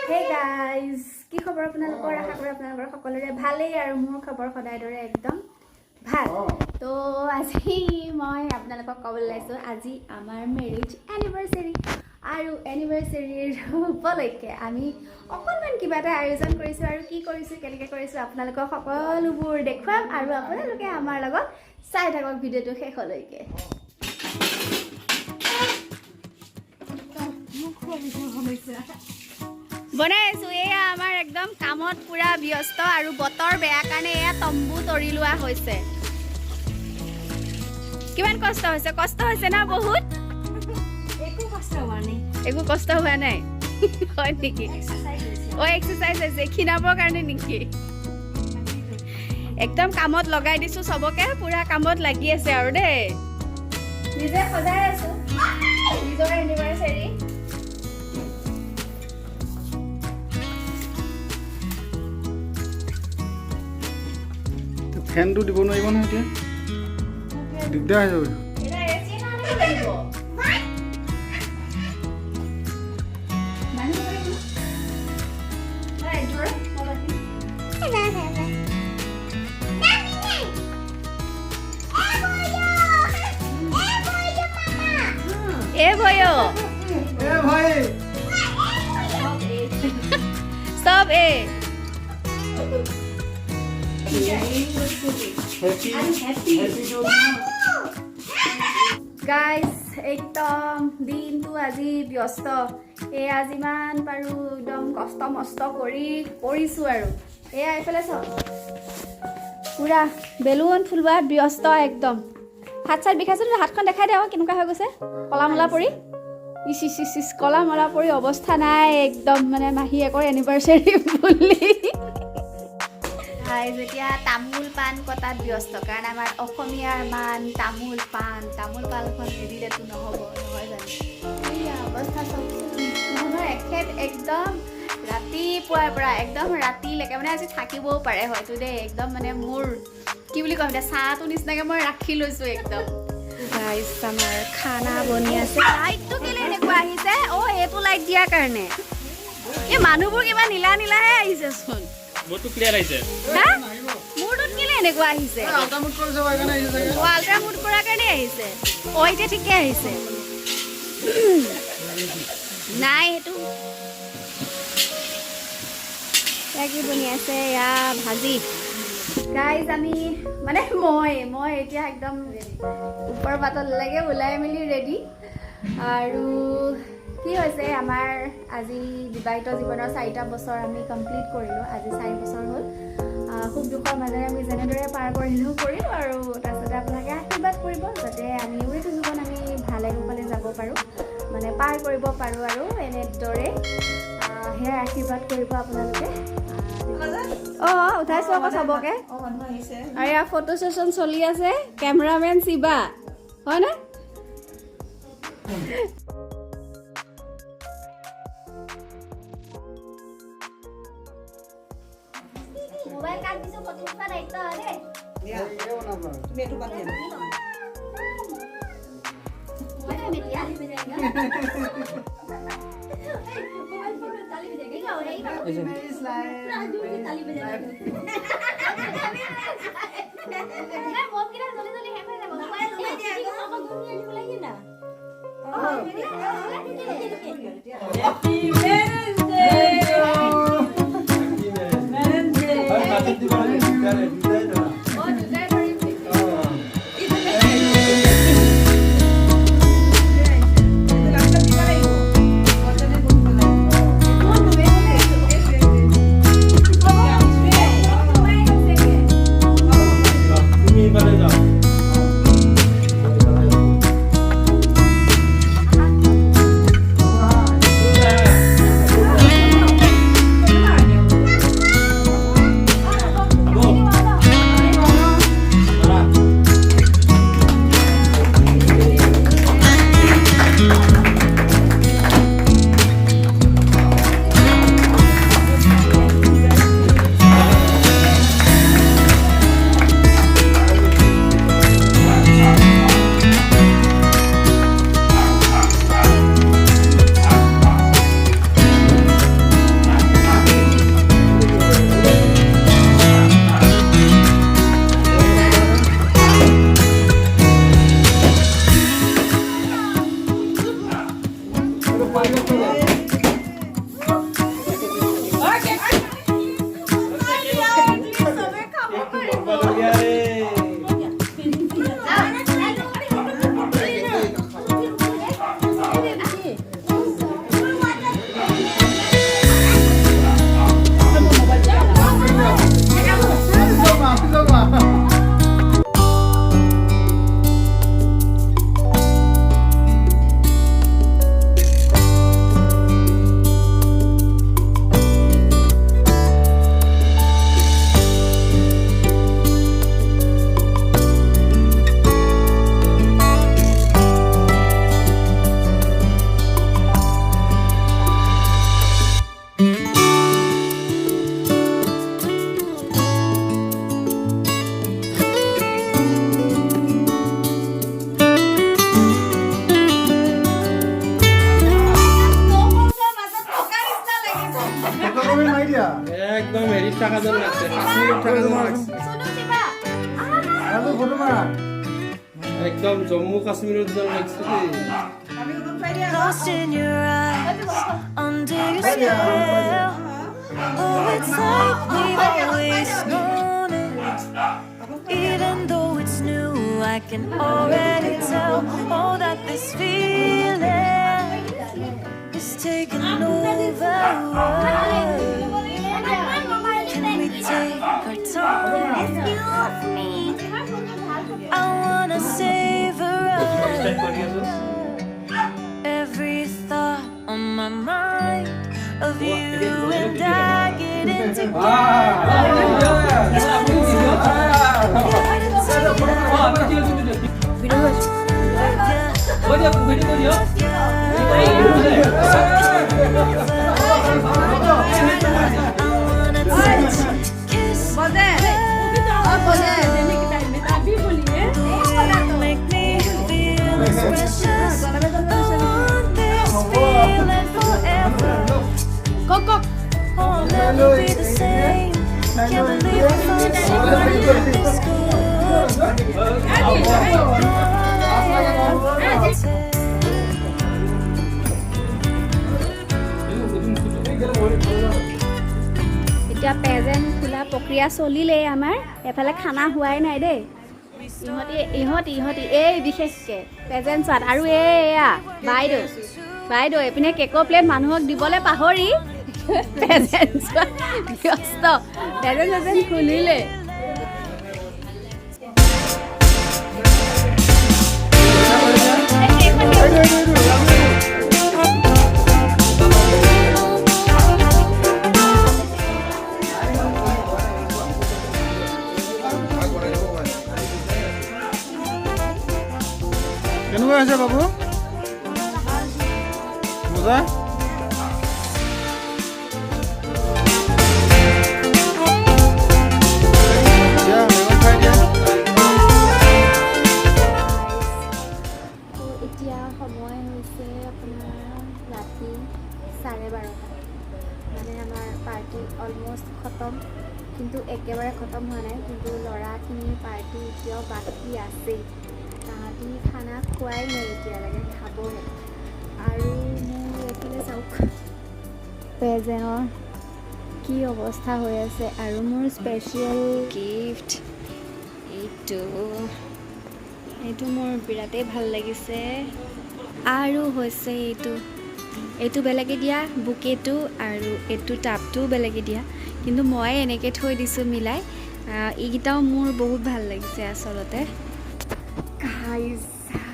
Hey guys, কি খবৰ আপোনালোকৰ আশা কৰো আপোনালোকৰ সকলোৰে ভালেই আৰু মোৰ খবৰ সদায় দৰে একদম ভাল তো আজি মই আপোনালোকক ক'বলৈ লাইছো আজি আমাৰ মেৰেজ এনিভাৰ্সাৰি আৰু এনিভাৰ্সাৰিৰ উপলক্ষে আমি অকণমান কিবা এটা আয়োজন কৰিছো আৰু কি কৰিছো কেনেকৈ কৰিছো আপোনালোকক সকলোবোৰ দেখুৱাম আৰু আপোনালোকে আমাৰ লগত চাই থাকক ভিডিঅ'টো শেষলৈকে বনাইছো এয়া আমাৰ একদম কামত পুৰা ব্যস্ত আৰু বতৰ বেয়া কাৰণে এয়া তম্বু তৰি লোৱা হৈছে কিমান কষ্ট হৈছে না বহুত একো কষ্ট হোৱা নাই হয় নেকি ও এক্সাৰসাইজ হৈছে খিনাবৰ কাৰণে নেকি একদম কামত লগাই দিছো সবকে পুৰা কামত লাগি আছে আৰু দেই নিজে সজাই আছো নিজৰ এনিভাৰ্সাৰি ফেন তো দিব নোৱাৰিব নহয় এতিয়া দিগদাৰ হৈ যাব এটা এচি না লাগিব মানি কৰিব নাই জোৰ মবাতি এ ভয়ো এ ভাই সব এ গাইজ একদম দিনটো আজি ব্যস্ত এয়া যিমান পাৰো একদম কষ্ট মষ্ট কৰিছো আৰু এয়া এইফালে চাওক পুৰা বেলুন ফুলৱাত ব্যস্ত একদম হাত চাত বিষাইছে হাতখন দেখাই দিয়া কেনেকুৱা হৈ গৈছে কলা মলা পৰি ইচ কলা মলা পৰি অৱস্থা নাই একদম মানে মাহীয়েকৰ এনিভাৰ্সাৰি বুলি যেতিয়া তামোল পাণ কটাত ব্যস্ত কাৰণ আমাৰ অসমীয়াৰ মান তামোল পাণখন এৰিলেতো নহ'ব নহয় জানো এয়া অৱস্থা চব এখেত একদম ৰাতিপুৱাৰ পৰা একদম ৰাতিলৈকে মানে আজি থাকিবও পাৰে হয়তো দেই একদম মানে মোৰ কি বুলি ক'ম এতিয়া চাহটো নিচিনাকৈ মই ৰাখি লৈছোঁ একদম গাইজ আমাৰ খানা বনি আছে লাইটটো কেলে এনেকুৱা আহিছে এইটো লাইট দিয়াৰ কাৰণে এই মানুহবোৰ কিবা নীলা নীলাহে আহিছেচোন মোৰটো ক্লিয়াৰ আহিছে হা মোৰটোত কেলে এনেকুৱা আহিছে আল্ট্ৰামুড কৰি যাব কাৰণে আহিছে চাগে আল্ট্ৰামুড কৰাৰ কাৰণে আহিছে এতিয়া ঠিকে আহিছে নাই সেইটো কি বনি আছে এয়া ভাজি গাইজ আমি মানে মই এতিয়া একদম ওপৰ পাতলৈকে ওলাই মেলি ৰেডি আৰু কি হৈছে আমাৰ আজি বিবাহিত জীৱনৰ 4টা বছৰ আমি কমপ্লিট কৰিলোঁ আজি 4 বছৰ হ'ল খুব দুখৰ মাজেৰে আমি যেনেদৰে পাৰ কৰিলোঁ আৰু তাৰপিছতে আপোনালোকে আশীৰ্বাদ কৰিব যাতে আমিও এইটো জীৱন আমি ভালে কুশলে যাব পাৰোঁ মানে পাৰ কৰিব পাৰোঁ আৰু এনেদৰে সেয়া আশীৰ্বাদ কৰিব আপোনালোকে উঠাইছোঁ আকৌ চবকে আৰু ইয়াৰ ফটো ছেশ্যন চলি আছে কেমেৰামেন শিৱা হয়নে মোবাইল কাট দিছো ফটো উঠা দায়িত্ব আরে তুমি একটু বাদ দিয়া মোবাইল মে দিয়া লি বেজাएगा মোবাইল ফটো তালি বেজাएगा এই বাবু মেরি স্লাইড রাজু की ताली बजाएगा मैं मोम की ना जल्दी है मैं मोबाइल में दिया पापा दुनिया जी बुलाइए ना हैप्पी मैरिज डे তুমি একদম হেৰি থাকা যেন লাগছে কাশ্মীৰত থাকা যেন লাগছে একদম জম্মু কাশ্মীৰত যেন লাগছে Lost in your eyes, under your spell. Oh, it's like we've always known it. Even though it's new, I can already tell. Oh, that this feeling is taking over. Can we take our time? Excuse me. I wanna savor us. Every thought on my mind of you and I getting never be the same. Can't believe I found somebody this এতিয়া present খোলা প্ৰক্ৰিয়া চলিলেই আমাৰ এফালে খানা হোৱাই নাই দেই ইহঁতি এই বিশেষকে প্ৰেজেন্ট চোৱাত আৰু এয়া বাইদেউ এইপিনে কেকৰ প্লেট মানুহক দিবলৈ পাহৰি প্ৰেজেন্ট চোৱাত ব্যস্ত প্ৰেজেন্ট খুলিলে কেনেকুৱা হৈছে বাবু মজা এতিয়া সময় হৈছে আপোনাৰ ৰাতি 12:30 মানে আমাৰ পাৰ্টি অলমষ্ট খতম কিন্তু একেবাৰে খতম হোৱা নাই কিন্তু ল'ৰাখিনিৰ পাৰ্টি এতিয়াও বাকী আছেই তাহাঁতি খানা খোৱাই নাই এতিয়ালৈকে খাবহে আৰু মোৰ এইফালে চাওক প্ৰেজেণ্টৰ কি অৱস্থা হৈ আছে আৰু মোৰ স্পেচিয়েল গিফ্ট এইটো মোৰ বিৰাটেই ভাল লাগিছে আৰু হৈছে এইটো বেলেগে দিয়া বুকেটো আৰু এইটো টাবটোও বেলেগে দিয়া কিন্তু মই এনেকৈ থৈ দিছোঁ মিলাই এইকেইটাও মোৰ বহুত ভাল লাগিছে আচলতে গাইজ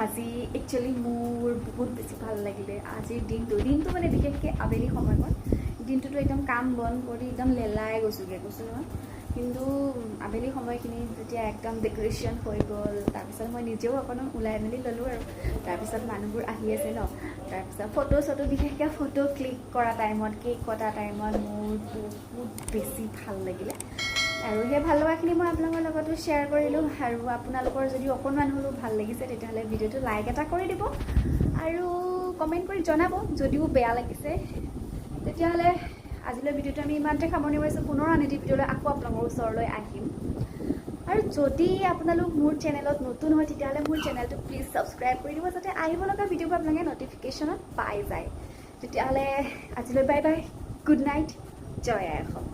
আজি একচুৱেলি মোৰ বহুত বেছি ভাল লাগিলে আজিৰ দিনটো মানে বিশেষকৈ আবেলি সময়ত দিনটোতো একদম কাম বন কৰি একদম লেলাই কৈছোঁ নহয় কিন্তু আবেলি সময়খিনি যেতিয়া একদম ডেকৰেশ্যন হৈ গ'ল তাৰপিছত মই নিজেও অকণমান ওলাই মেলি ল'লোঁ আৰু তাৰপিছত মানুহবোৰ আহি আছে ন তাৰপিছত ফটো বিশেষকৈ ফটো ক্লিক কৰা টাইমত কেক কটা টাইমত মোৰ বহুত বেছি ভাল লাগিলে আৰু সেই ভাল লগাখিনি মই আপোনালোকৰ লগতো শ্বেয়াৰ কৰিলোঁ আৰু আপোনালোকৰ যদি অকণমান হ'লেও ভাল লাগিছে তেতিয়াহ'লে ভিডিঅ'টো লাইক এটা কৰি দিব আৰু কমেণ্ট কৰি জনাব যদিও বেয়া লাগিছে তেতিয়াহ'লে আজিলৈ ভিডিঅ'টো আমি ইমানতে সামৰণি মাৰিছোঁ পুনৰ আন এটি ভিডিঅ'লৈ আকৌ আপোনালোকৰ ওচৰলৈ আহিম আৰু যদি আপোনালোক মোৰ চেনেলত নতুন হয় তেতিয়াহ'লে মোৰ চেনেলটো প্লিজ ছাবস্ক্ৰাইব কৰি দিব যাতে আহিব লগা ভিডিঅ'বোৰ আপোনালোকে ন'টিফিকেশ্যনত পাই যায় তেতিয়াহ'লে আজিলৈ বাই বাই, গুড নাইট, জয় আই অসম।